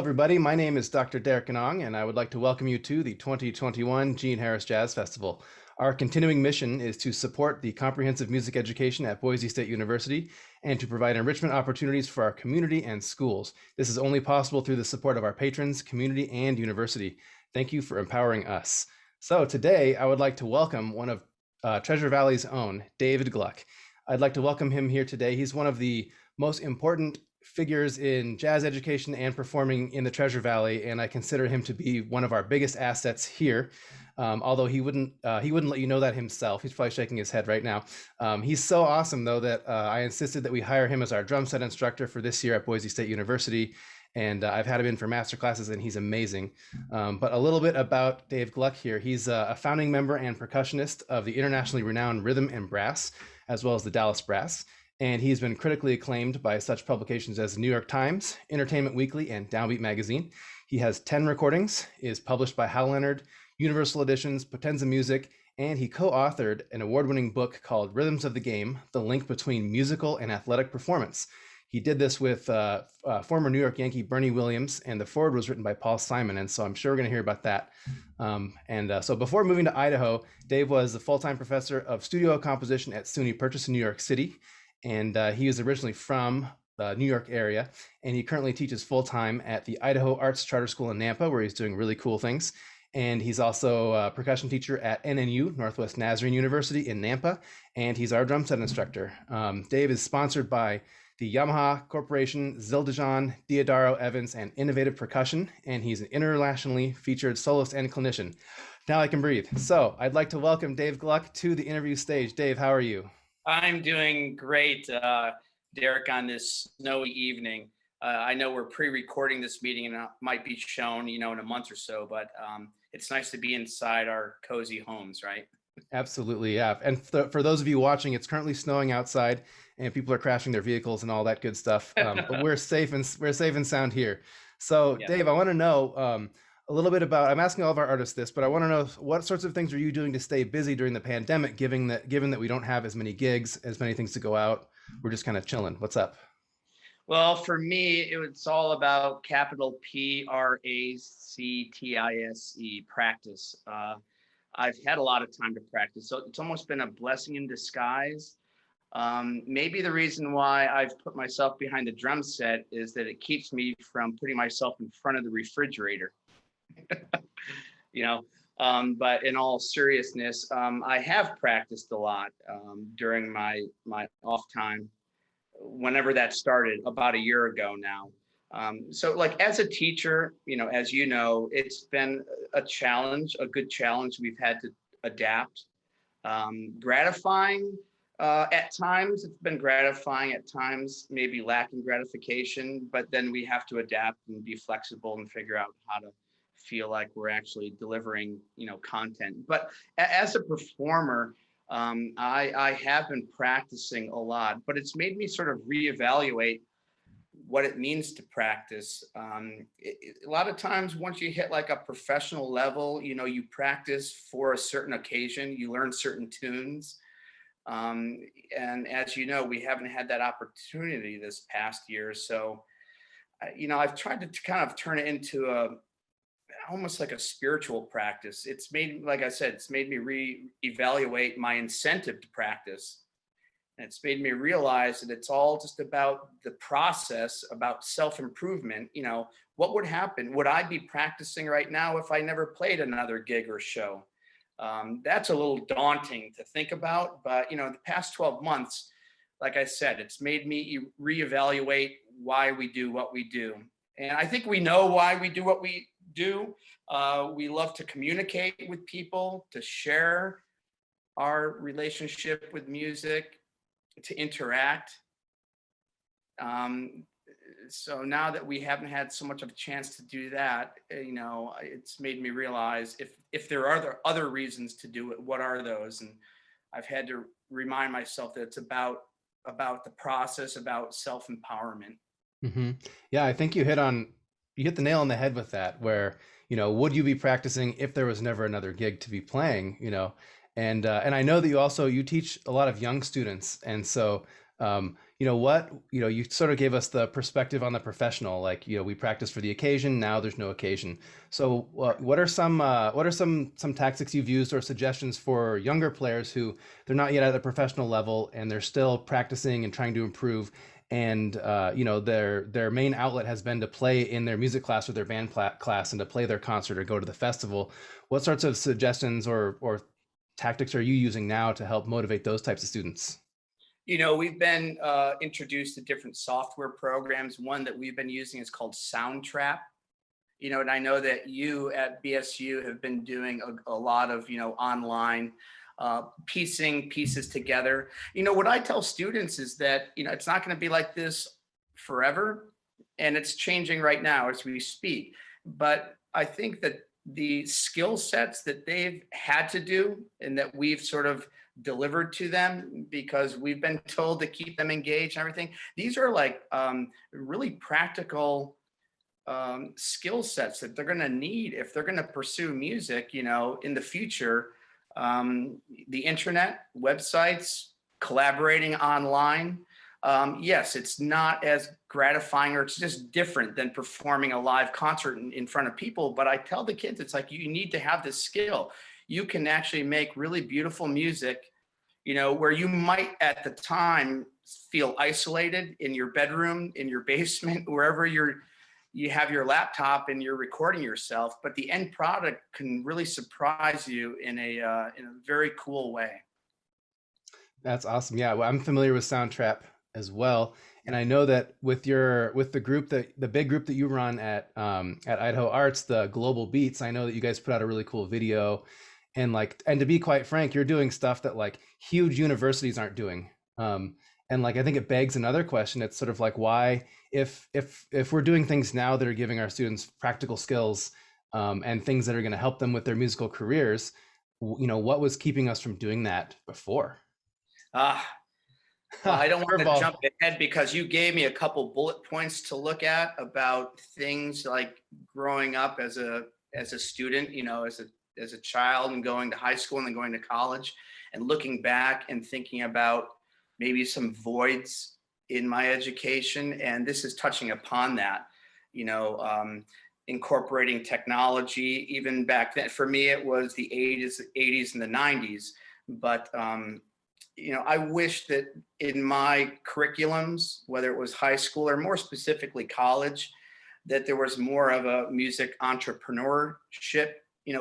everybody. My name is Dr. Derek Ganong, and I would like to welcome you to the 2021 Gene Harris Jazz Festival. Our continuing mission is to support the comprehensive music education at Boise State University and to provide enrichment opportunities for our community and schools. This is only possible through the support of our patrons, community, and university. Thank you for empowering us. So today, I would like to welcome one of Treasure Valley's own, David Gluck. I'd like to welcome him here today. He's one of the most important figures in jazz education and performing in the Treasure Valley, and I consider him to be one of our biggest assets here. Although he wouldn't let you know that himself. He's probably shaking his head right now. He's so awesome, though, that I insisted that we hire him as our drum set instructor for this year at Boise State University. And I've had him in for master classes, and he's amazing. But a little bit about Dave Gluck here. He's a founding member and percussionist of the internationally renowned Rhythm and Brass, as well as the Dallas Brass. And he's been critically acclaimed by such publications as the New York Times, Entertainment Weekly, and Downbeat Magazine. He has 10 recordings, is published by Hal Leonard, Universal Editions, Potenza Music, and he co-authored an award-winning book called Rhythms of the Game, The Link Between Musical and Athletic Performance. He did this with former New York Yankee Bernie Williams, and the foreword was written by Paul Simon, and so I'm sure we're going to hear about that. So before moving to Idaho, Dave was a full-time professor of studio composition at SUNY Purchase in New York City, and he is originally from the New York area, and he currently teaches full-time at the Idaho Arts Charter School in Nampa, where he's doing really cool things. And he's also a percussion teacher at NNU, Northwest Nazarene University in Nampa, and he's our drum set instructor. Dave is sponsored by the Yamaha Corporation, Zildjian, Diodaro Evans, and Innovative Percussion, and he's an internationally featured soloist and clinician. Now I can breathe. So I'd like to welcome Dave Gluck to the interview stage. Dave, how are you? I'm doing great, Derek, on this snowy evening. I know we're pre-recording this meeting and it might be shown, in a month or so, but it's nice to be inside our cozy homes, right? Absolutely, yeah. And for those of you watching, it's currently snowing outside and people are crashing their vehicles and all that good stuff. But we're safe and sound here. So yeah. Dave, I want to know a little bit about, I'm asking all of our artists this, but I want to know what sorts of things are you doing to stay busy during the pandemic, given that we don't have as many gigs, as many things to go out. We're just kind of chilling. What's up? Well, for me, it's all about capital PRACTISE, practice. I've had a lot of time to practice, so it's almost been a blessing in disguise. Maybe the reason why I've put myself behind the drum set is that it keeps me from putting myself in front of the refrigerator. But in all seriousness, I have practiced a lot during my off time, whenever that started about a year ago now. So like as a teacher, as you know, it's been a challenge, a good challenge. We've had to adapt. Gratifying at times, it's been gratifying at times, maybe lacking gratification, but then we have to adapt and be flexible and figure out how to feel like we're actually delivering, content. But as a performer, I have been practicing a lot, but it's made me sort of reevaluate what it means to practice. A lot of times, once you hit like a professional level, you practice for a certain occasion, you learn certain tunes. And as you know, we haven't had that opportunity this past year. So, I've tried to kind of turn it into almost like a spiritual practice. It's made, like I said, it's made me reevaluate my incentive to practice. And it's made me realize that it's all just about the process, about self-improvement. What would happen? Would I be practicing right now if I never played another gig or show? That's a little daunting to think about, but the past 12 months, like I said, it's made me reevaluate why we do what we do. And I think we know why we do what we do. We love to communicate with people, to share our relationship with music, to interact. So now that we haven't had so much of a chance to do that, it's made me realize if there are other reasons to do it, what are those? And I've had to remind myself that it's about the process, about self-empowerment. Mm-hmm. Yeah, I think you hit the nail on the head with that, where, would you be practicing if there was never another gig to be playing, and I know that you teach a lot of young students. And so, you sort of gave us the perspective on the professional, like, we practice for the occasion, now there's no occasion. So what are some tactics you've used or suggestions for younger players who they're not yet at the professional level and they're still practicing and trying to improve, and their main outlet has been to play in their music class or their band class and to play their concert or go to the festival. What sorts of suggestions or tactics are you using now to help motivate those types of students? We've been introduced to different software programs. One that we've been using is called Soundtrap. And I know that you at BSU have been doing a lot of, online piecing pieces together. What I tell students is that, it's not going to be like this forever. And it's changing right now as we speak. But I think that the skill sets that they've had to do and that we've sort of delivered to them because we've been told to keep them engaged and everything, these are like really practical skill sets that they're going to need if they're going to pursue music, in the future. The internet, websites, collaborating online. Yes, it's not as gratifying, or it's just different than performing a live concert in front of people. But I tell the kids, it's like, you need to have this skill. You can actually make really beautiful music, where you might at the time feel isolated in your bedroom, in your basement, wherever you have your laptop and you're recording yourself, but the end product can really surprise you in a very cool way. That's awesome. Yeah, well, I'm familiar with Soundtrap as well, and I know that with the group, the big group that you run at Idaho Arts, the Global Beats. I know that you guys put out a really cool video, and to be quite frank, you're doing stuff that like huge universities aren't doing. And like I think it begs another question. It's sort of like, why, if we're doing things now that are giving our students practical skills, and things that are going to help them with their musical careers, what was keeping us from doing that before? Ah, well, I don't want to Curveball. jump ahead because you gave me a couple bullet points to look at about things like growing up as a student, as a child, and going to high school and then going to college, and looking back and thinking about maybe some voids in my education. And this is touching upon that, you know, um, incorporating technology. Even back then, for me, it was the 80s and the 90s. But I wish that in my curriculums, whether it was high school or more specifically college, that there was more of a music entrepreneurship,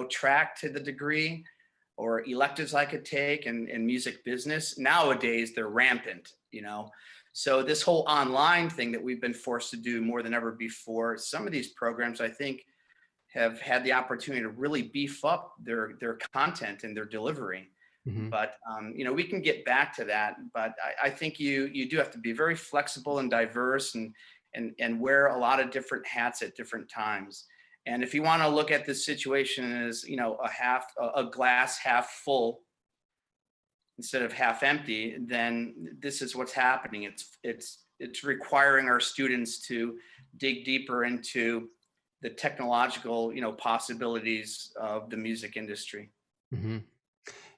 track to the degree, or electives I could take, and music business. Nowadays, they're rampant. So this whole online thing that we've been forced to do more than ever before, some of these programs, I think, have had the opportunity to really beef up their content and their delivery. Mhm. But we can get back to that. But I think you do have to be very flexible and diverse, and wear a lot of different hats at different times. And if you want to look at this situation as a glass half full instead of half empty, then this is what's happening. It's requiring our students to dig deeper into the technological possibilities of the music industry. Mhm.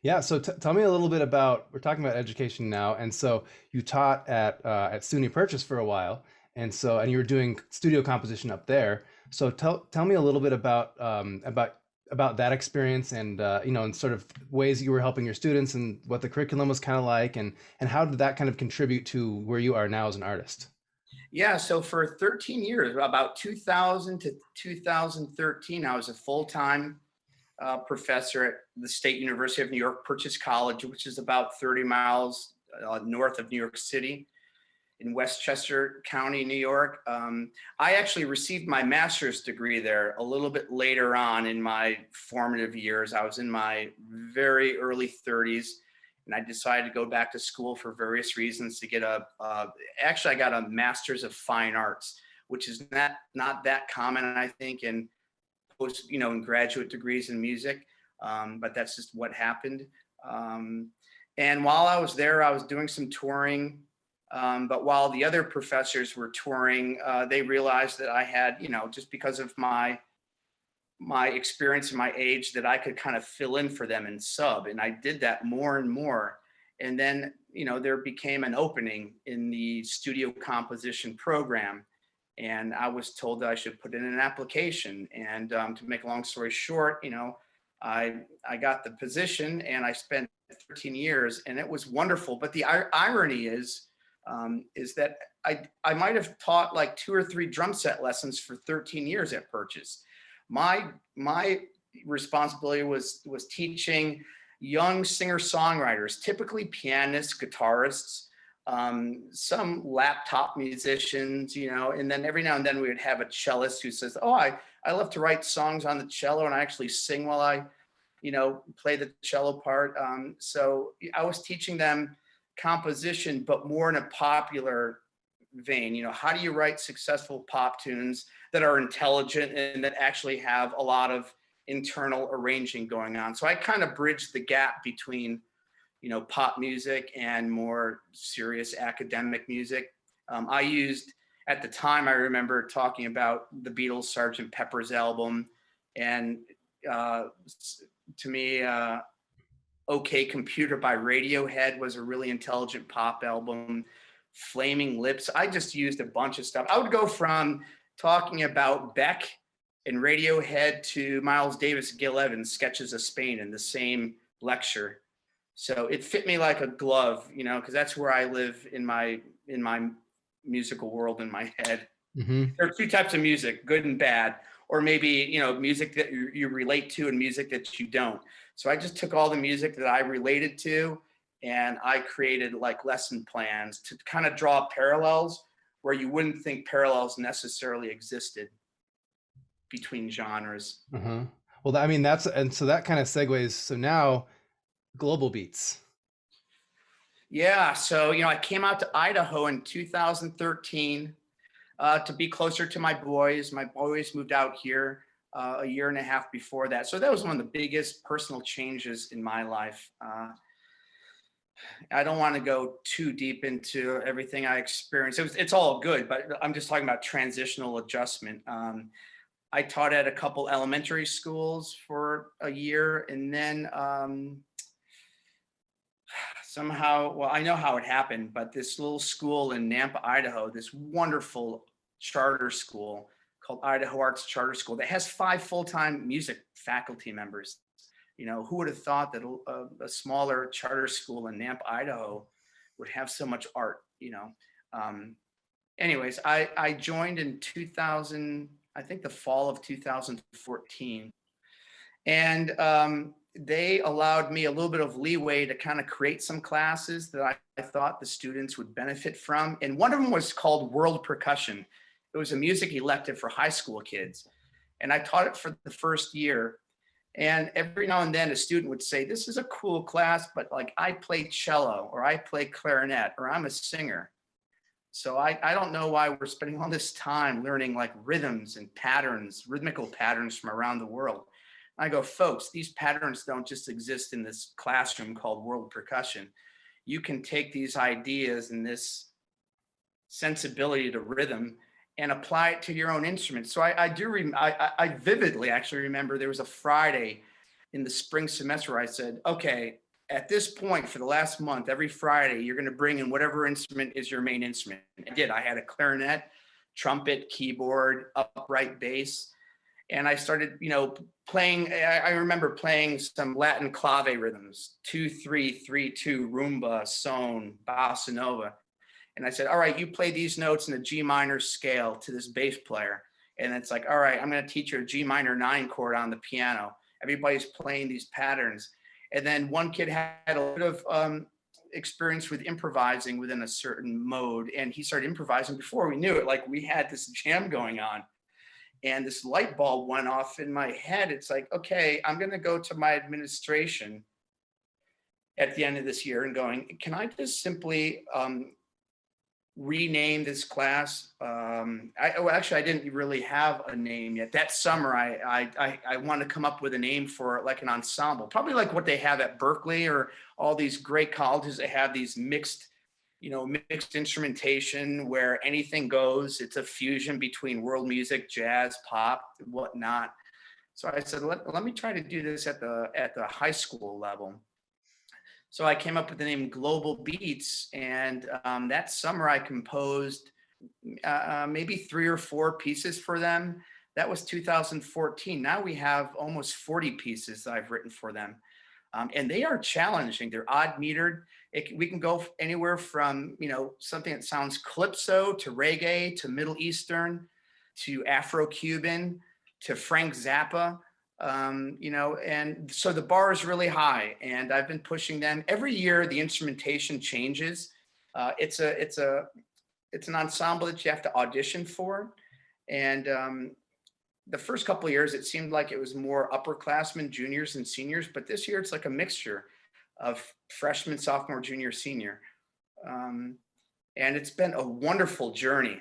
Yeah, so tell me a little bit about, we're talking about education now, and so you taught at SUNY Purchase for a while, and you were doing studio composition up there. So tell me a little bit about that experience, and sort of ways you were helping your students, and what the curriculum was kind of like, and how did that kind of contribute to where you are now as an artist? Yeah, so for 13 years, about 2000 to 2013, I was a full-time professor at the State University of New York, Purchase College, which is about 30 miles north of New York City in Westchester County, New York. I actually received my master's degree there a little bit later on in my formative years. I was in my very early 30s, and I decided to go back to school for various reasons to get actually I got a master's of fine arts, which is not that common, I think, in in graduate degrees in music. But that's just what happened. Um, and while I was there, I was doing some touring. But while the other professors were touring, they realized that I had, just because of my experience and my age, that I could kind of fill in for them and sub. And I did that more and more. And then, there became an opening in the studio composition program. And I was told that I should put in an application. And to make a long story short, I got the position and I spent 13 years, and it was wonderful. But the irony is that I might have taught like 2 or 3 drum set lessons for 13 years at Purchase. My responsibility was teaching young singer-songwriters, typically pianists, guitarists, some laptop musicians, and then every now and then we would have a cellist who says, "Oh, I love to write songs on the cello, and I actually sing while I, play the cello part." So I was teaching them composition, but more in a popular vein. How do you write successful pop tunes that are intelligent and that actually have a lot of internal arranging going on? So I kind of bridged the gap between pop music and more serious academic music. I used, at the time, I remember talking about the Beatles' Sgt. Pepper's album, and to me, OK Computer by Radiohead was a really intelligent pop album. Flaming Lips. I just used a bunch of stuff. I would go from talking about Beck and Radiohead to Miles Davis, Gil Evans, Sketches of Spain in the same lecture. So it fit me like a glove, because that's where I live in my musical world in my head. Mm-hmm. There are 2 types of music, good and bad, or maybe, music that you relate to and music that you don't. So I just took all the music that I related to, and I created like lesson plans to kind of draw parallels where you wouldn't think parallels necessarily existed between genres. Uh-huh. Well, I mean, so that kind of segues. So now global beats. Yeah. So, I came out to Idaho in 2013 to be closer to my boys. My boys moved out here a year and a half before that. So that was one of the biggest personal changes in my life. I don't want to go too deep into everything I experienced. It's all good, but I'm just talking about transitional adjustment. I taught at a couple elementary schools for a year, and then somehow, well, I know how it happened, but this little school in Nampa, Idaho, this wonderful charter school called Idaho Arts Charter School that has 5 full-time music faculty members. Who would have thought that a smaller charter school in Nampa, Idaho would have so much art, anyways, I joined in 2000, I think the fall of 2014. And they allowed me a little bit of leeway to kind of create some classes that I thought the students would benefit from. And one of them was called World Percussion. It was a music elective for high school kids. And I taught it for the first year. And every now and then a student would say, "This is a cool class, but like I play cello or I play clarinet or I'm a singer. So I don't know why we're spending all this time learning like rhythms and patterns, rhythmical patterns from around the world." I go, "Folks, these patterns don't just exist in this classroom called World Percussion. You can take these ideas and this sensibility to rhythm and apply it to your own instrument." So I vividly actually remember there was a Friday in the spring semester where I said, "Okay, at this point for the last month, every Friday, you're going to bring in whatever instrument is your main instrument." I did. I had a clarinet, trumpet, keyboard, upright bass. And I started, playing. I remember playing some Latin clave rhythms, 2-3-3-2, rumba, son, bossa nova. And I said, "All right, you play these notes in a G minor scale to this bass player." And it's like, "All right, I'm going to teach you a G minor 9 chord on the piano." Everybody's playing these patterns. And then one kid had a bit of experience with improvising within a certain mode. And he started improvising before we knew it. Like we had this jam going on. And this light bulb went off in my head. It's like, okay, I'm going to go to my administration at the end of this year and going, "Can I just simply rename this class?" Actually, I didn't really have a name yet. That summer, I wanted to come up with a name for like an ensemble, probably like what they have at Berkeley or all these great colleges that have these mixed instrumentation where anything goes. It's a fusion between world music, jazz, pop, whatnot. So I said, let me try to do this at the high school level. So I came up with the name Global Beats, and that summer I composed maybe 3 or 4 pieces for them. That was 2014. Now we have almost 40 pieces that I've written for them. And they are challenging. They're odd metered. We can go anywhere from, something that sounds calypso to reggae to Middle Eastern to Afro-Cuban to Frank Zappa. And so the bar is really high, and I've been pushing them every year. The instrumentation changes. It's an ensemble that you have to audition for, and the first couple of years it seemed like it was more upperclassmen, juniors, and seniors. But this year it's like a mixture of freshman, sophomore, junior, senior, and it's been a wonderful journey,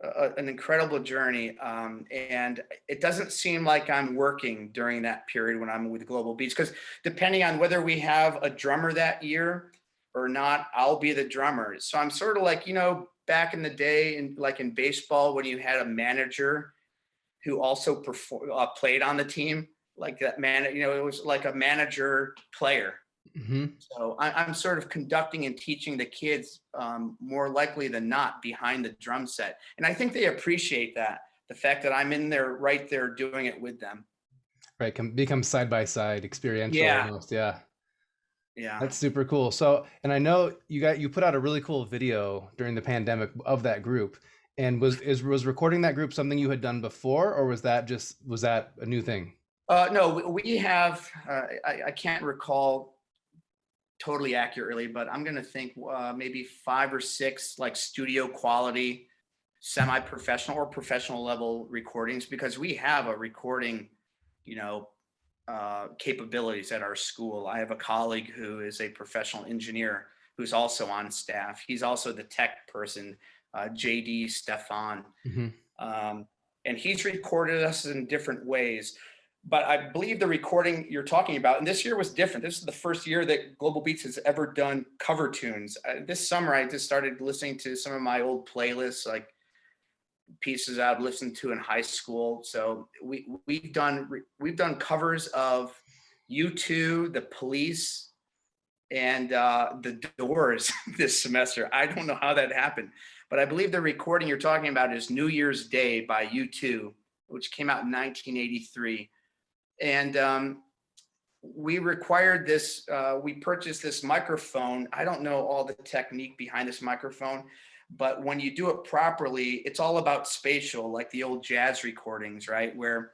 an incredible journey. And it doesn't seem like I'm working during that period when I'm with Global Beats, because depending on whether we have a drummer that year or not, I'll be the drummer. So I'm sort of like, back in the day, in baseball, when you had a manager who also played on the team, like that man, it was like a manager player. Mm-hmm. So I'm sort of conducting and teaching the kids, more likely than not, behind the drum set. And I think they appreciate that, the fact that I'm in there, right there, doing it with them. Right, become side by side, experiential Yeah. almost. Yeah, Yeah. that's super cool. So, and I know you put out a really cool video during the pandemic of that group. And was recording that group something you had done before, or was that a new thing? No, we have, I can't recall totally accurately, but I'm going to think maybe 5 or 6 like studio quality, semi-professional or professional level recordings, because we have a recording, capabilities at our school. I have a colleague who is a professional engineer who's also on staff. He's also the tech person, JD Stefan. Mm-hmm. And he's recorded us in different ways. But I believe the recording you're talking about, and this year was different. This is the first year that Global Beats has ever done cover tunes. This summer, I just started listening to some of my old playlists, like pieces I've listened to in high school. So we've done covers of U2, The Police, and The Doors this semester. I don't know how that happened, but I believe the recording you're talking about is New Year's Day by U2, which came out in 1983. And we required this, we purchased this microphone. I don't know all the technique behind this microphone, but when you do it properly, it's all about spatial, like the old jazz recordings, right? Where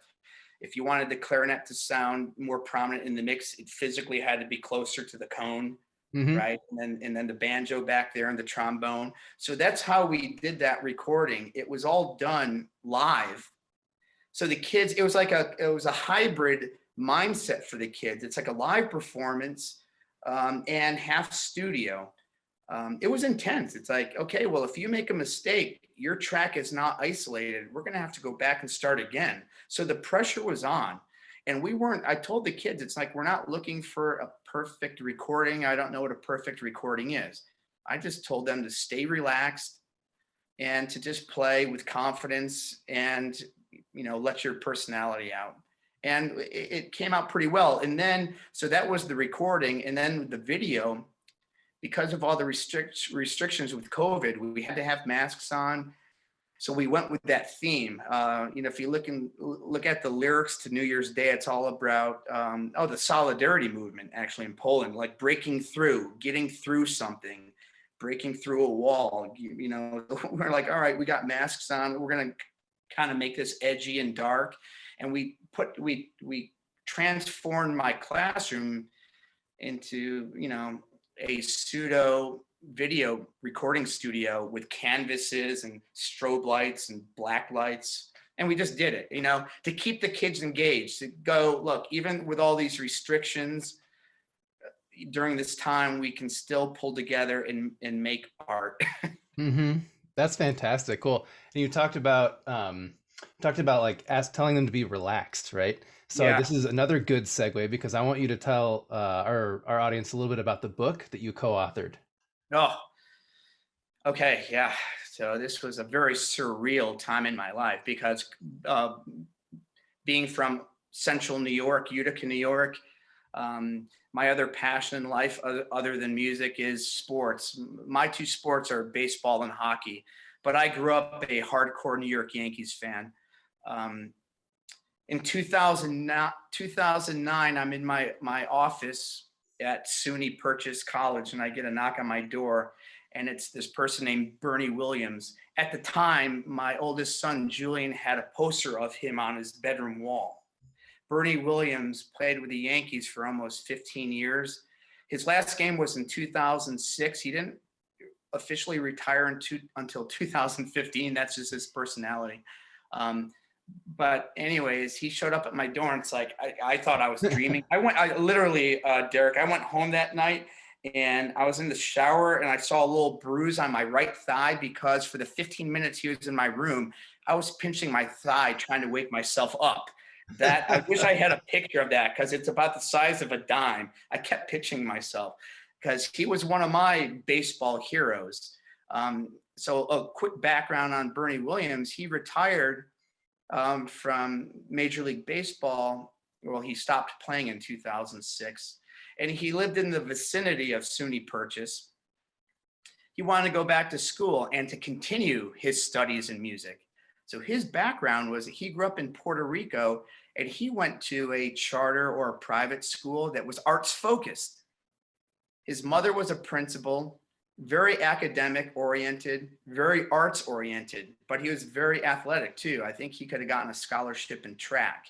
if you wanted the clarinet to sound more prominent in the mix, it physically had to be closer to the cone, Mm-hmm. right? And then the banjo back there and the trombone. So that's how we did that recording. It was all done live. So the kids, it was a hybrid mindset for the kids. It's like a live performance, and half studio. It was intense. It's like, okay, well, if you make a mistake, your track is not isolated. We're going to have to go back and start again. So the pressure was on. And I told the kids, it's like, we're not looking for a perfect recording. I don't know what a perfect recording is. I just told them to stay relaxed and to just play with confidence and, let your personality out. And it came out pretty well. And then, so that was the recording. And then the video, because of all the restrictions with COVID, we had to have masks on. So we went with that theme. If you look at the lyrics to New Year's Day, it's all about the solidarity movement, actually, in Poland, like breaking through, getting through something, breaking through a wall. We're like, all right, we got masks on. We're gonna kind of make this edgy and dark, and we transformed my classroom into a pseudo video recording studio with canvases and strobe lights and black lights. And we just did it, to keep the kids engaged, to go, look, even with all these restrictions during this time, we can still pull together and make art. Mm-hmm. That's fantastic. Cool. And you talked about like telling them to be relaxed, right? So Yeah. this is another good segue, because I want you to tell our audience a little bit about the book that you co-authored. Oh, okay. Yeah. So this was a very surreal time in my life, because being from central New York, Utica, New York, my other passion in life other than music is sports. My two sports are baseball and hockey, but I grew up a hardcore New York Yankees fan. Um, in 2009, I'm in my office at SUNY Purchase College, and I get a knock on my door, and it's this person named Bernie Williams. At the time, my oldest son, Julian, had a poster of him on his bedroom wall. Bernie Williams played with the Yankees for almost 15 years. His last game was in 2006. He didn't officially retire until 2015. That's just his personality. But anyways, he showed up at my door, and it's like I thought I was dreaming. I literally, Derek, I went home that night, and I was in the shower, and I saw a little bruise on my right thigh because for the 15 minutes he was in my room, I was pinching my thigh trying to wake myself up. That I wish I had a picture of that, because it's about the size of a dime. I kept pinching myself because he was one of my baseball heroes. So a quick background on Bernie Williams: he retired from Major League Baseball. Well, he stopped playing in 2006, and he lived in the vicinity of SUNY Purchase. He wanted to go back to school and to continue his studies in music. So his background was that he grew up in Puerto Rico, and he went to a charter or a private school that was arts focused. His mother was a principal, very academic oriented, very arts oriented, but he was very athletic too. I think he could have gotten a scholarship in track.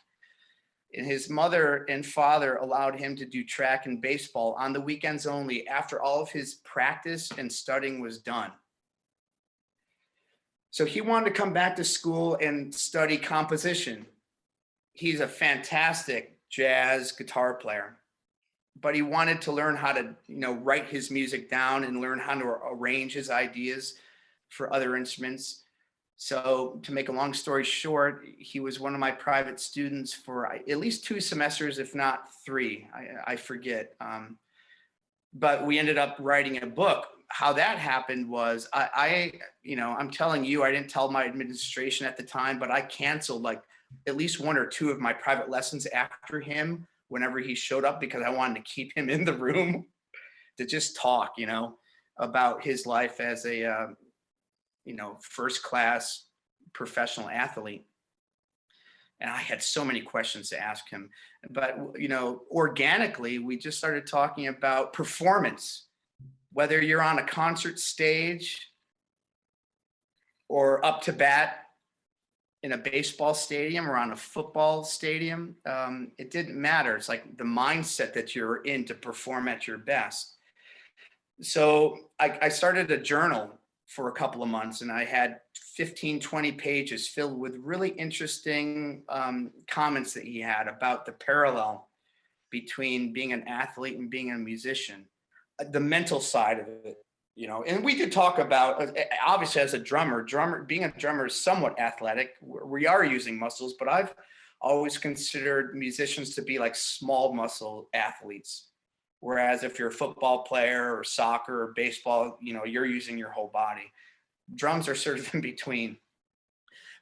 And his mother and father allowed him to do track and baseball on the weekends only after all of his practice and studying was done. So he wanted to come back to school and study composition. He's a fantastic jazz guitar player, but he wanted to learn how to, write his music down and learn how to arrange his ideas for other instruments. So to make a long story short, he was one of my private students for at least 2 semesters, if not 3, I forget. But we ended up writing a book. How that happened was I'm telling you, I didn't tell my administration at the time, but I canceled like at least 1 or 2 of my private lessons after him whenever he showed up, because I wanted to keep him in the room to just talk, about his life as a, first class professional athlete. And I had so many questions to ask him, but, organically, we just started talking about performance, whether you're on a concert stage or up to bat in a baseball stadium or on a football stadium, it didn't matter. It's like the mindset that you're in to perform at your best. So I started a journal for a couple of months, and I had 15, 20 pages filled with really interesting comments that he had about the parallel between being an athlete and being a musician, the mental side of it. And we could talk about, obviously, as a drummer, being a drummer is somewhat athletic. We are using muscles, but I've always considered musicians to be like small muscle athletes. Whereas if you're a football player or soccer or baseball, you're using your whole body. Drums are sort of in between.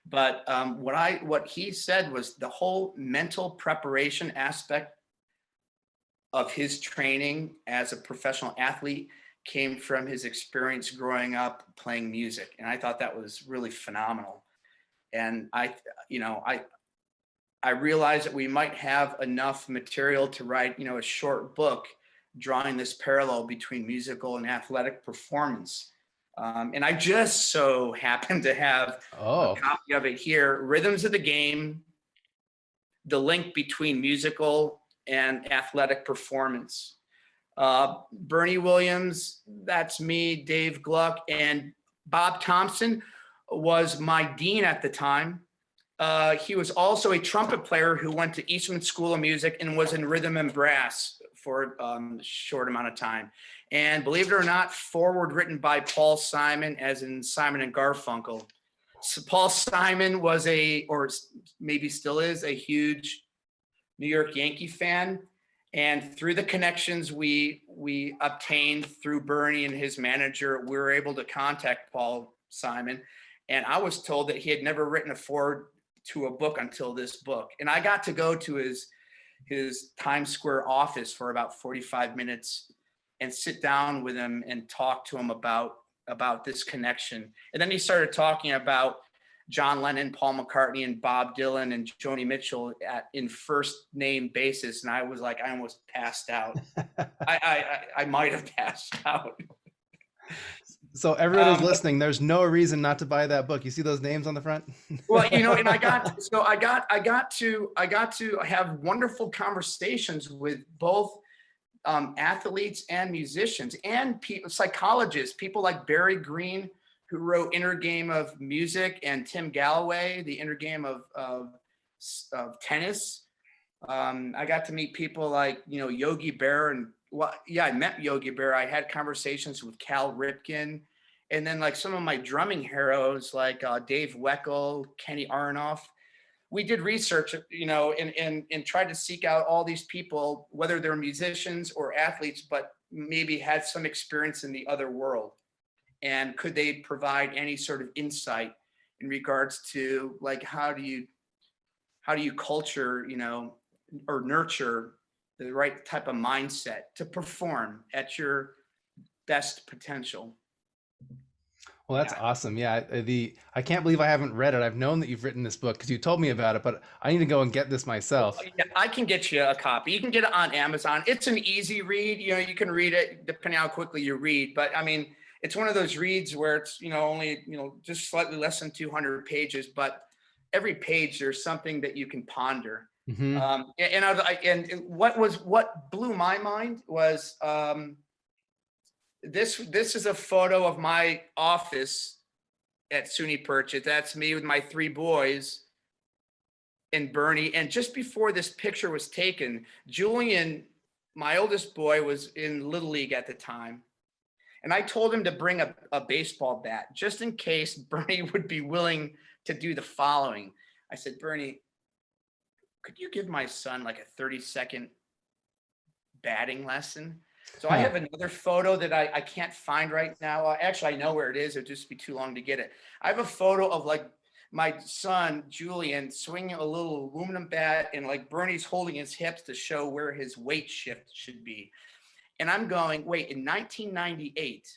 But what he said was the whole mental preparation aspect of his training as a professional athlete came from his experience growing up playing music. And I thought that was really phenomenal. And I realized that we might have enough material to write, a short book drawing this parallel between musical and athletic performance. And I just so happen to have a copy of it here, Rhythms of the Game, the link between musical and athletic performance. Bernie Williams, that's me, Dave Gluck, and Bob Thompson was my dean at the time. He was also a trumpet player who went to Eastman School of Music and was in rhythm and brass for a short amount of time. And believe it or not, forward written by Paul Simon, as in Simon and Garfunkel. So Paul Simon was or maybe still is, a huge New York Yankee fan. And through the connections we obtained through Bernie and his manager, we were able to contact Paul Simon. And I was told that he had never written a foreword to a book until this book. And I got to go to his his Times Square office for about 45 minutes and sit down with him and talk to him about this connection. And then he started talking about John Lennon, Paul McCartney, and Bob Dylan and Joni Mitchell in first name basis. And I was like, I almost passed out. I might have passed out. So everyone who's listening, there's no reason not to buy that book. You see those names on the front? Well, you know, and I got to have wonderful conversations with both athletes and musicians and psychologists, people like Barry Green, who wrote Inner Game of Music, and Tim Galloway, The Inner Game of Tennis. I got to meet people like, you know, Yogi Berra, and I met Yogi Berra. I had conversations with Cal Ripken, and then like some of my drumming heroes like Dave Weckl, Kenny Aronoff. We did research, you know, and tried to seek out all these people, whether they're musicians or athletes, but maybe had some experience in the other world. And could they provide any sort of insight in regards to like, how do you culture, you know, or nurture the right type of mindset to perform at your best potential? Well, that's awesome. Yeah, I can't believe I haven't read it. I've known that you've written this book because you told me about it, but I need to go and get this myself. Yeah, I can get you a copy. You can get it on Amazon. It's an easy read. You know, you can read it depending how quickly you read. But I mean, it's one of those reads where it's, you know, only, you know, just slightly less than 200 pages, but every page there's something that you can ponder. Mm-hmm. And what blew my mind was this is a photo of my office at SUNY Purchase. That's me with my 3 boys and Bernie. And just before this picture was taken, Julian, my oldest boy, was in Little League at the time. And I told him to bring a baseball bat just in case Bernie would be willing to do the following. I said, Bernie, could you give my son like a 30-second batting lesson? So I have another photo that I can't find right now. Actually, I know where it is. It'd just be too long to get it. I have a photo of like my son, Julian, swinging a little aluminum bat, and like Bernie's holding his hips to show where his weight shift should be. And I'm going, wait, in 1998,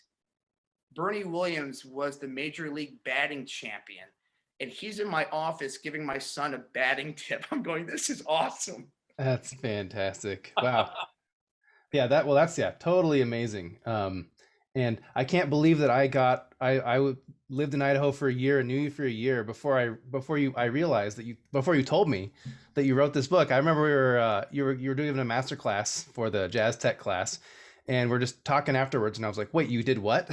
Bernie Williams was the Major League batting champion. And he's in my office giving my son a batting tip. I'm going, this is awesome. That's fantastic. Wow. Yeah, that's totally amazing. And I can't believe that I lived in Idaho for a year and knew you for a year before I realized that before you told me that you wrote this book. I remember you were doing a master class for the jazz tech class, and we're just talking afterwards, and I was like, wait, you did what?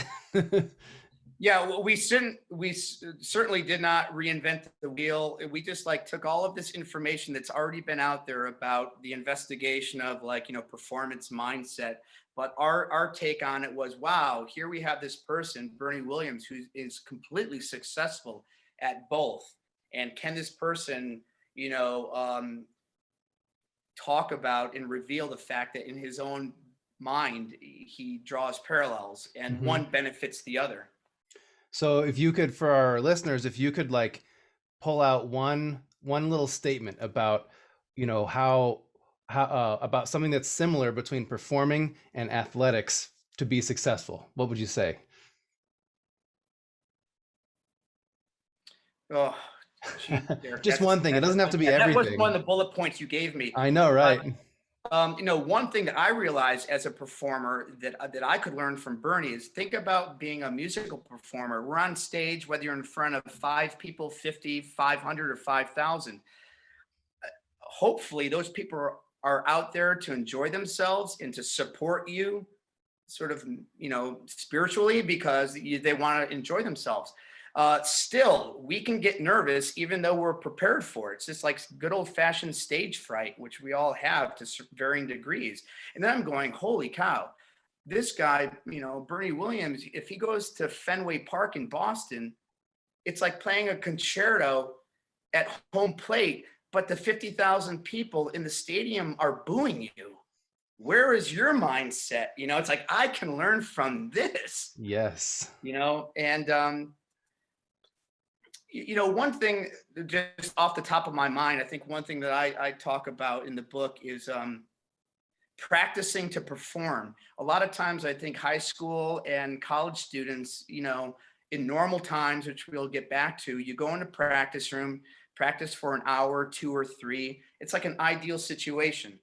Yeah, well, we certainly did not reinvent the wheel. We just like took all of this information that's already been out there about the investigation of like, you know, performance mindset. But our take on it was, wow, here we have this person, Bernie Williams, who is completely successful at both. And can this person, you know, talk about and reveal the fact that in his own mind, he draws parallels and one benefits the other. So if you could, for our listeners, if you could like pull out one little statement about, you know, how about something that's similar between performing and athletics to be successful, what would you say? Oh, geez, just one thing. It doesn't have to be everything. That was one of the bullet points you gave me. I know, right? You know, one thing that I realized as a performer that I could learn from Bernie is think about being a musical performer. We're on stage, whether you're in front of 5 people, 50, 500, or 5,000. Hopefully those people are out there to enjoy themselves and to support you sort of, you know, spiritually, because they want to enjoy themselves. Still, we can get nervous even though we're prepared for it. It's just like good old fashioned stage fright, which we all have to varying degrees. And then I'm going, holy cow, this guy, you know, Bernie Williams, if he goes to Fenway Park in Boston, it's like playing a concerto at home plate, but the 50,000 people in the stadium are booing you. Where is your mindset? You know, it's like, I can learn from this. Yes. You know, and One thing just off the top of my mind, I think one thing that I talk about in the book is practicing to perform. A lot of times, I think high school and college students, in normal times, which we'll get back to, you go into practice room, practice for an hour, 2 or 3. It's like an ideal situation.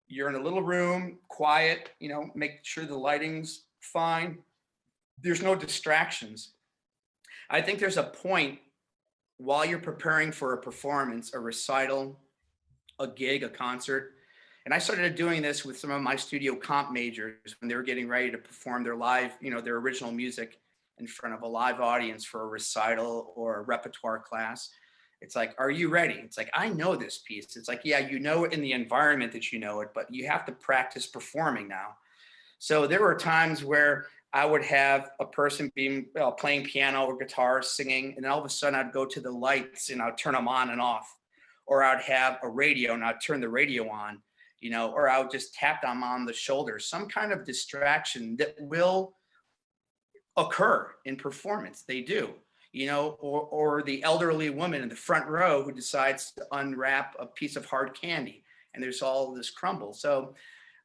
You're in a little room, quiet, make sure the lighting's fine. There's no distractions. I think there's a point while you're preparing for a performance, a recital, a gig, a concert. And I started doing this with some of my studio comp majors when they were getting ready to perform their live, their original music in front of a live audience for a recital or a repertoire class. It's like, are you ready? It's like, I know this piece. It's like, yeah, you know it in the environment that you know it, but you have to practice performing now. So there were times where I would have a person being playing piano or guitar, singing, and all of a sudden I'd go to the lights and I'd turn them on and off, or I'd have a radio and I'd turn the radio on, or I would just tap them on the shoulder. Some kind of distraction that will occur in performance. They do, or the elderly woman in the front row who decides to unwrap a piece of hard candy and there's all this crumble. So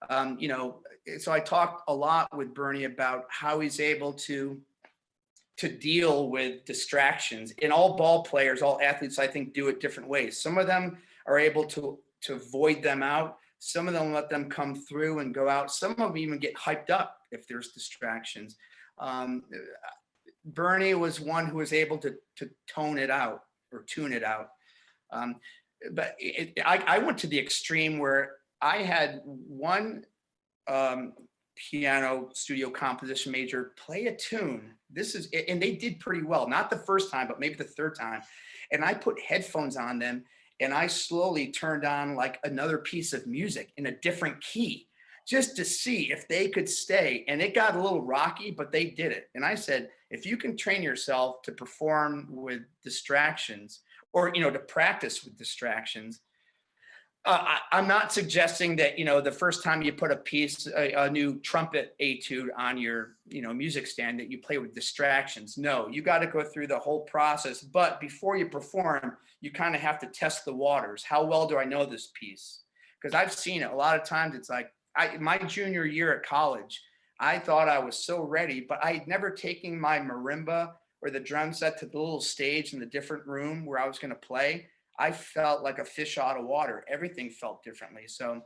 I talked a lot with Bernie about how he's able to deal with distractions. And all ball players, all athletes, I think, do it different ways. Some of them are able to void them out. Some of them let them come through and go out. Some of them even get hyped up if there's distractions. Bernie was one who was able to tone it out or tune it out. But I went to the extreme where I had one piano studio composition major play a tune. And they did pretty well. Not the first time, but maybe the third time. And I put headphones on them and I slowly turned on like another piece of music in a different key just to see if they could stay. And it got a little rocky, but they did it. And I said, if you can train yourself to perform with distractions or, to practice with distractions, I'm not suggesting that, the first time you put a new trumpet etude on your, music stand that you play with distractions. No, you got to go through the whole process. But before you perform, you kind of have to test the waters. How well do I know this piece? Because I've seen it a lot of times. It's like my junior year at college, I thought I was so ready, but I had never taken my marimba or the drum set to the little stage in the different room where I was going to play. I felt like a fish out of water. Everything felt differently. So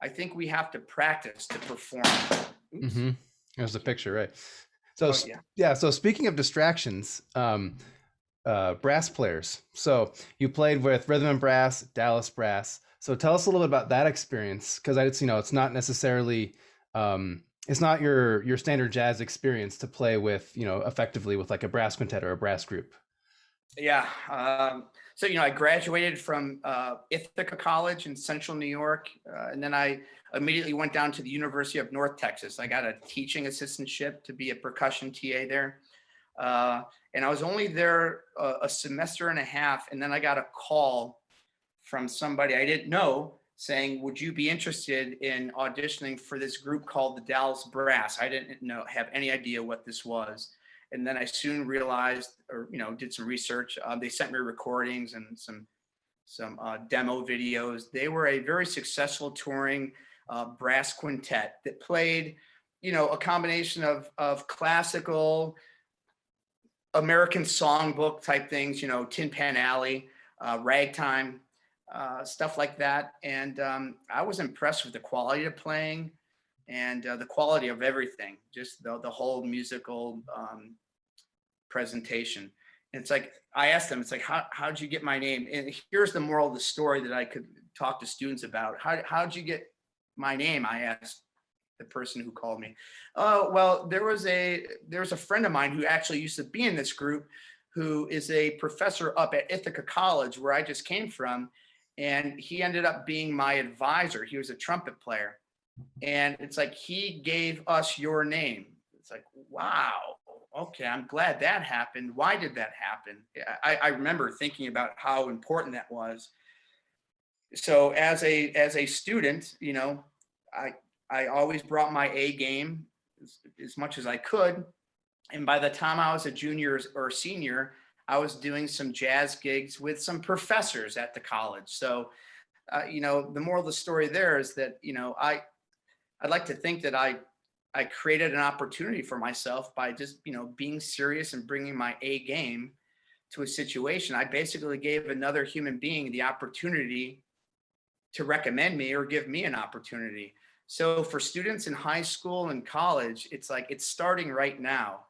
I think we have to practice to perform. Oops. Mm-hmm. There's the picture, right? So, yeah. So speaking of distractions, brass players. So you played with Rhythm and Brass, Dallas Brass. So tell us a little bit about that experience, because it's not necessarily, it's not your standard jazz experience to play with, effectively with like a brass quintet or a brass group. Yeah. So, I graduated from Ithaca College in Central New York, and then I immediately went down to the University of North Texas. I got a teaching assistantship to be a percussion TA there. And I was only there a semester and a half, and then I got a call from somebody I didn't know saying, would you be interested in auditioning for this group called the Dallas Brass? I didn't have any idea what this was. And then I soon realized, or, did some research. They sent me recordings and some demo videos. They were a very successful touring brass quintet that played, a combination of classical, American songbook type things, Tin Pan Alley, ragtime, stuff like that. And I was impressed with the quality of playing and the quality of everything, just the whole musical presentation. And it's like, I asked them, it's like, how'd you get my name? And here's the moral of the story that I could talk to students about. How'd you get my name? I asked the person who called me. Oh, well, there was a friend of mine who actually used to be in this group, who is a professor up at Ithaca College, where I just came from. And he ended up being my advisor. He was a trumpet player. And it's like, he gave us your name. It's like, wow. Okay, I'm glad that happened. Why did that happen? I remember thinking about how important that was. So as a student, I always brought my A game as much as I could. And by the time I was a junior or senior, I was doing some jazz gigs with some professors at the college. So, the moral of the story there is that, I'd like to think that I created an opportunity for myself by just, being serious and bringing my A game to a situation. I basically gave another human being the opportunity to recommend me or give me an opportunity. So for students in high school and college, it's like it's starting right now.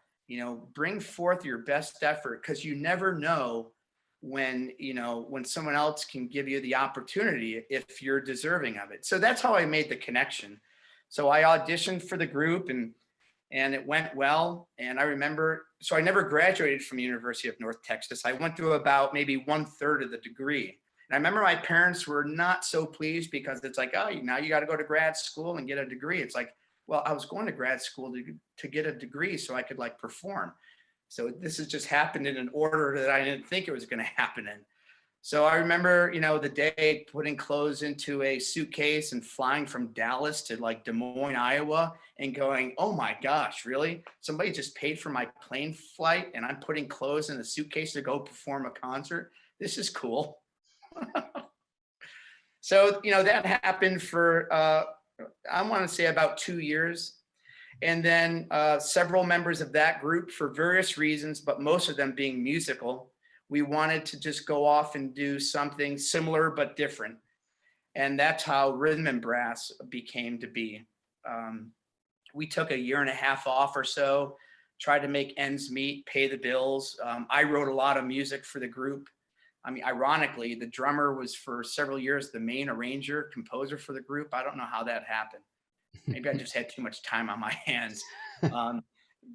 Bring forth your best effort, because you never know when someone else can give you the opportunity if you're deserving of it. So that's how I made the connection. So I auditioned for the group, and it went well. And I remember, so I never graduated from University of North Texas. I went through about maybe 1/3 of the degree. And I remember my parents were not so pleased, because it's like, oh, now you got to go to grad school and get a degree. It's like, well, I was going to grad school to get a degree so I could like perform. So this has just happened in an order that I didn't think it was going to happen in. So I remember, the day putting clothes into a suitcase and flying from Dallas to like Des Moines, Iowa, and going, oh my gosh, really? Somebody just paid for my plane flight and I'm putting clothes in a suitcase to go perform a concert. This is cool. So, that happened for, I want to say about 2 years. And then several members of that group, for various reasons, but most of them being musical, we wanted to just go off and do something similar but different. And that's how rhythm and brass became to be. We took a year and a half off or so, tried to make ends meet, pay the bills. I wrote a lot of music for the group. I mean, ironically, the drummer was for several years the main arranger, composer for the group. I don't know how that happened. Maybe I just had too much time on my hands.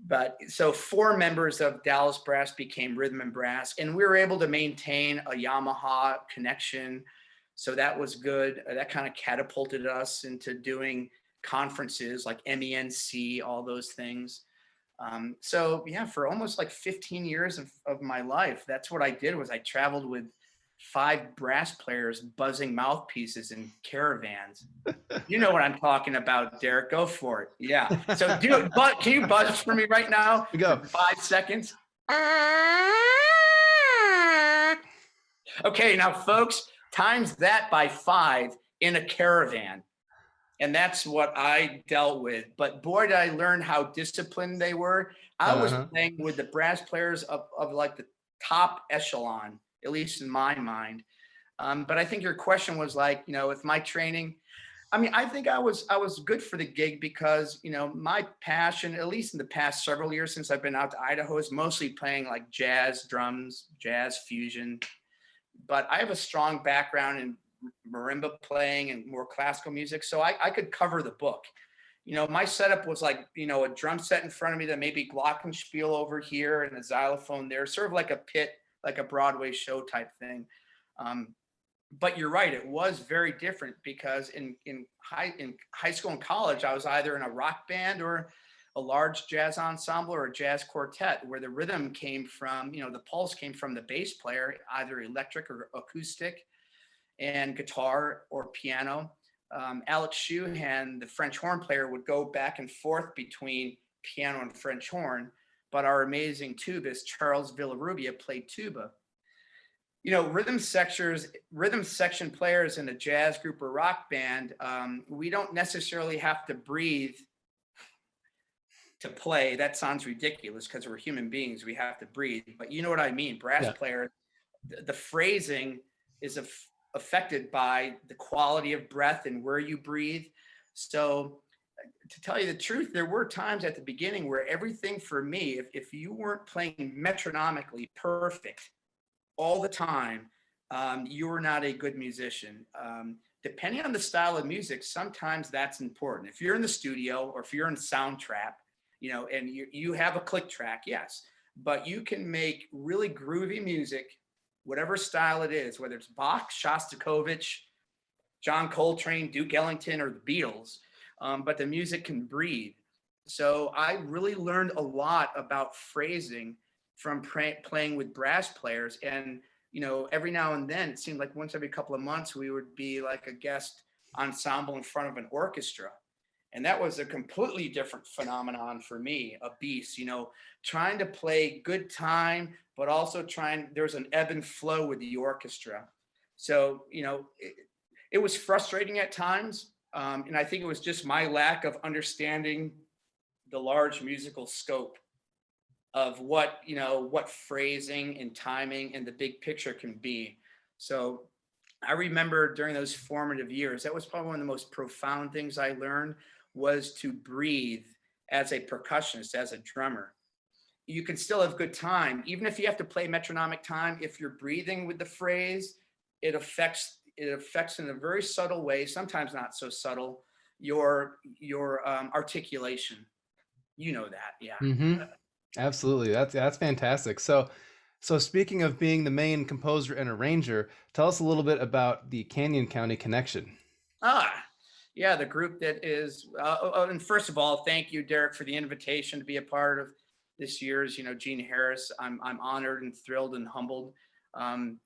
But so 4 members of Dallas Brass became rhythm and brass, and we were able to maintain a Yamaha connection. So that was good. That kind of catapulted us into doing conferences like MENC, all those things. So yeah, for almost like 15 years of my life, that's what I did. Was I traveled with 5 brass players buzzing mouthpieces in caravans. You know what I'm talking about, Derek. Go for it. Yeah. So but can you buzz for me right now? Go. For 5 seconds. Okay, now folks, times that by 5 in a caravan. And that's what I dealt with. But boy, did I learn how disciplined they were. I was playing with the brass players of like the top echelon, at least in my mind. But I think your question was like, with my training, I mean, I think I was good for the gig, because, my passion, at least in the past several years since I've been out to Idaho, is mostly playing like jazz drums, jazz fusion. But I have a strong background in marimba playing and more classical music, so I could cover the book. My setup was like, a drum set in front of me, that maybe glockenspiel over here and a xylophone there, sort of like a pit, like a Broadway show type thing. But you're right, it was very different, because in high school and college, I was either in a rock band or a large jazz ensemble or a jazz quartet, where the rhythm came from, the pulse came from the bass player, either electric or acoustic, and guitar or piano. Alex Shuhan, the French horn player, would go back and forth between piano and French horn, but our amazing tubist, Charles Villarubia, played tuba. Rhythm section players in a jazz group or rock band, we don't necessarily have to breathe to play. That sounds ridiculous, because we're human beings. We have to breathe, but you know what I mean. Brass player, the phrasing is affected by the quality of breath and where you breathe. So to tell you the truth, there were times at the beginning where everything for me, if you weren't playing metronomically perfect all the time, you were not a good musician. Depending on the style of music, sometimes that's important. If you're in the studio or if you're in Soundtrap, and you have a click track, yes, but you can make really groovy music, whatever style it is, whether it's Bach, Shostakovich, John Coltrane, Duke Ellington, or the Beatles, but the music can breathe. So I really learned a lot about phrasing from playing with brass players. And, every now and then, it seemed like once every couple of months, we would be like a guest ensemble in front of an orchestra. And that was a completely different phenomenon for me, a beast, trying to play good time, but also there's an ebb and flow with the orchestra. So, it was frustrating at times. And I think it was just my lack of understanding the large musical scope of what phrasing and timing and the big picture can be. So I remember during those formative years, that was probably one of the most profound things I learned, was to breathe as a percussionist, as a drummer. You can still have good time, even if you have to play metronomic time. If you're breathing with the phrase, it affects in a very subtle way, sometimes not so subtle, your articulation. You know that, yeah. Mm-hmm. Absolutely. That's fantastic. So speaking of being the main composer and arranger, tell us a little bit about the Canyon County Connection. Ah, yeah, the group that is, and first of all, thank you, Derek, for the invitation to be a part of this year's, Gene Harris. I'm honored and thrilled and humbled. Um,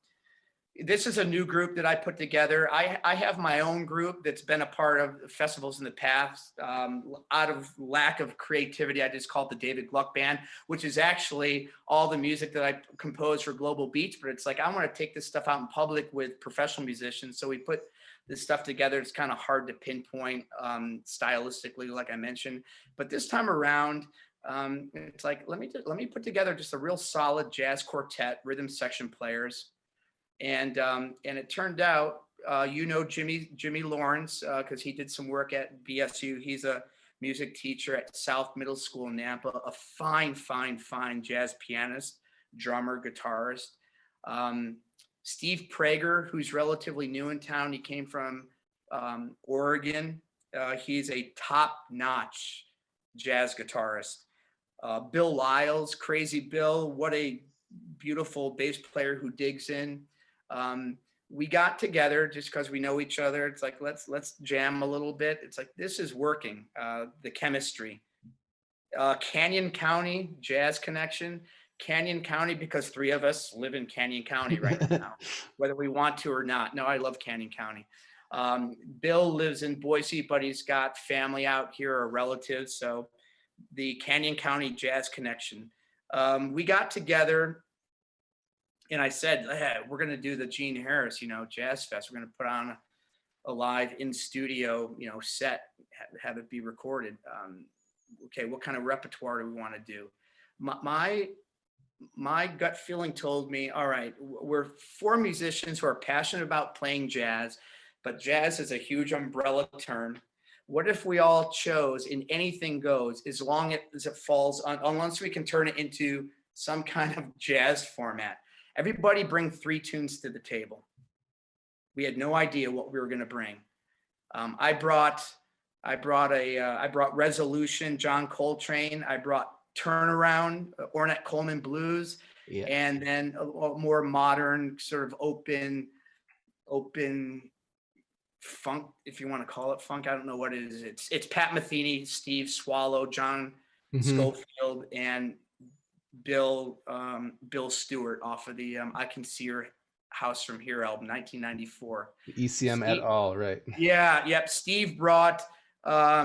this is a new group that I put together. I have my own group that's been a part of festivals in the past. Out of lack of creativity, I just call it the David Gluck Band, which is actually all the music that I compose for Global Beats. But it's like, I want to take this stuff out in public with professional musicians. So we put this stuff together. It's kind of hard to pinpoint stylistically, like I mentioned. But this time around, it's like, let me put together just a real solid jazz quartet, rhythm section players. And it turned out, Jimmy Lawrence, because he did some work at BSU. He's a music teacher at South Middle School in Nampa, a fine, fine, fine jazz pianist, drummer, guitarist. Steve Prager, who's relatively new in town. He came from Oregon. He's a top-notch jazz guitarist. Bill Lyles, Crazy Bill, what a beautiful bass player who digs in. We got together just because we know each other. It's like, let's jam a little bit. It's like, this is working, the chemistry. Canyon County Jazz Connection. Canyon County, because three of us live in Canyon County right now, whether we want to or not. No, I love Canyon County. Bill lives in Boise, but he's got family out here or relatives. So the Canyon County Jazz Connection. We got together and I said, hey, we're going to do the Gene Harris, Jazz Fest. We're going to put on a live in studio, set, have it be recorded. Okay, what kind of repertoire do we want to do? My gut feeling told me, all right, we're four musicians who are passionate about playing jazz, but jazz is a huge umbrella term. What if we all chose, and anything goes, as long as it falls on, unless we can turn it into some kind of jazz format. Everybody bring 3 tunes to the table. We had no idea what we were going to bring. I brought Resolution, John Coltrane. I brought Turnaround, Ornette Coleman Blues, Yeah. and then a more modern, sort of open funk, if you want to call it funk. I don't know what it is. It's Pat Metheny, Steve Swallow, John Schofield, and Bill Stewart off of the I Can See Your House from Here album, 1994. ECM et al., right? Yeah, yep. Steve brought,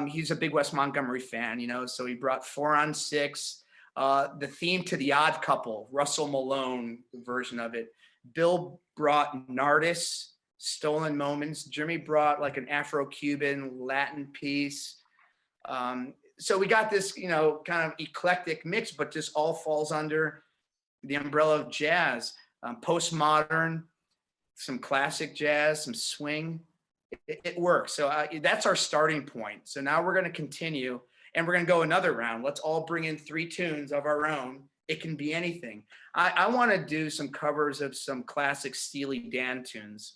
he's a big Wes Montgomery fan, so he brought 4 on 6, the theme to The Odd Couple, Russell Malone version of it. Bill brought Nardis, Stolen Moments. Jimmy brought like an Afro-Cuban Latin piece. So we got this, kind of eclectic mix, but just all falls under the umbrella of jazz, postmodern, some classic jazz, some swing. It works. So that's our starting point. So now we're going to continue and we're going to go another round. Let's all bring in 3 tunes of our own. It can be anything. I want to do some covers of some classic Steely Dan tunes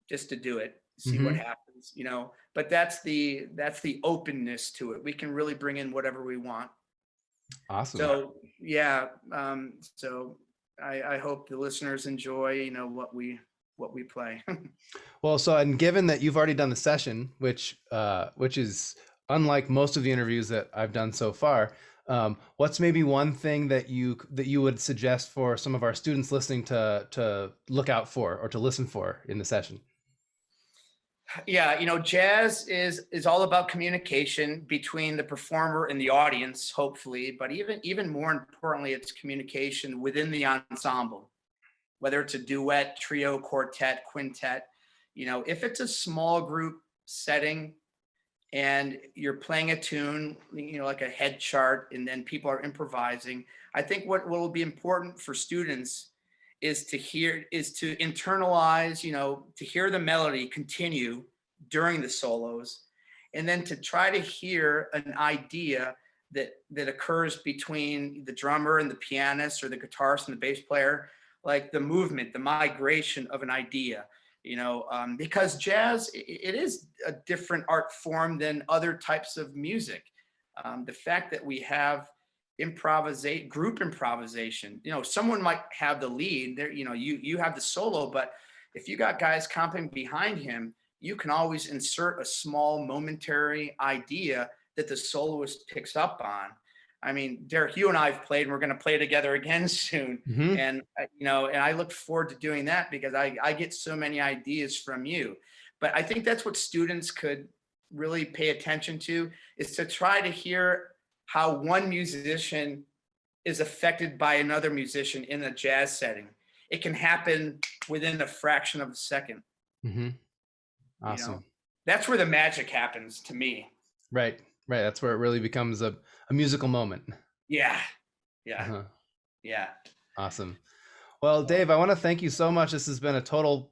just to do it, see what happens, but that's the openness to it. We can really bring in whatever we want. Awesome. So yeah, so I hope the listeners enjoy, what we play. Well, so, and given that you've already done the session, which is unlike most of the interviews that I've done so far, what's maybe one thing that you would suggest for some of our students listening to look out for or to listen for in the session? Yeah, jazz is all about communication between the performer and the audience, hopefully, but even more importantly, it's communication within the ensemble, whether it's a duet, trio, quartet, quintet. If it's a small group setting and you're playing a tune, like a head chart, and then people are improvising, I think what will be important for students is to internalize, to hear the melody continue during the solos, and then to try to hear an idea that occurs between the drummer and the pianist, or the guitarist and the bass player, like the movement, the migration of an idea. Because jazz, it is a different art form than other types of music. The fact that we have group improvisation, someone might have the lead there, you have the solo, but if you got guys comping behind him, you can always insert a small momentary idea that the soloist picks up on. I mean, Derek, you and I have played, and we're going to play together again soon. Hmm. And, and I look forward to doing that, because I get so many ideas from you. But I think that's what students could really pay attention to, is to try to hear how one musician is affected by another musician in a jazz setting. It can happen within a fraction of a second. Hmm. You know, Awesome. that's where the magic happens to me. Right. Right. That's where it really becomes a musical moment. Yeah. Yeah. Uh-huh. Yeah. Awesome. Well, Dave, I want to thank you so much. This has been a total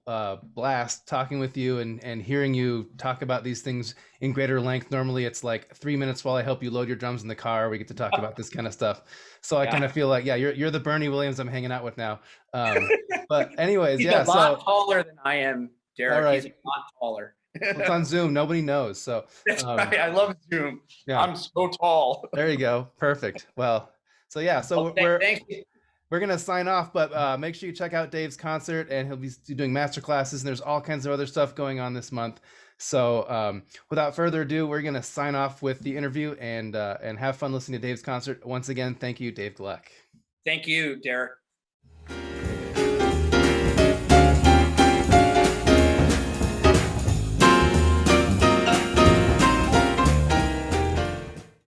blast talking with you and hearing you talk about these things in greater length. Normally, it's like 3 minutes while I help you load your drums in the car. We get to talk about this kind of stuff. So I kind of feel like, yeah, you're the Bernie Williams I'm hanging out with now. But anyways, He's yeah. a lot taller than I am, Derek. All right. He's a lot taller. It's on Zoom. Nobody knows. So That's right. I love Zoom. yeah, I'm so tall. there you go. Perfect. Well, so yeah, so Thanks. we're going to sign off, but make sure you check out Dave's concert, and he'll be doing master classes, and there's all kinds of other stuff going on this month. So without further ado, we're going to sign off with the interview and have fun listening to Dave's concert. Once again, thank you, Dave Gluck. Thank you, Derek.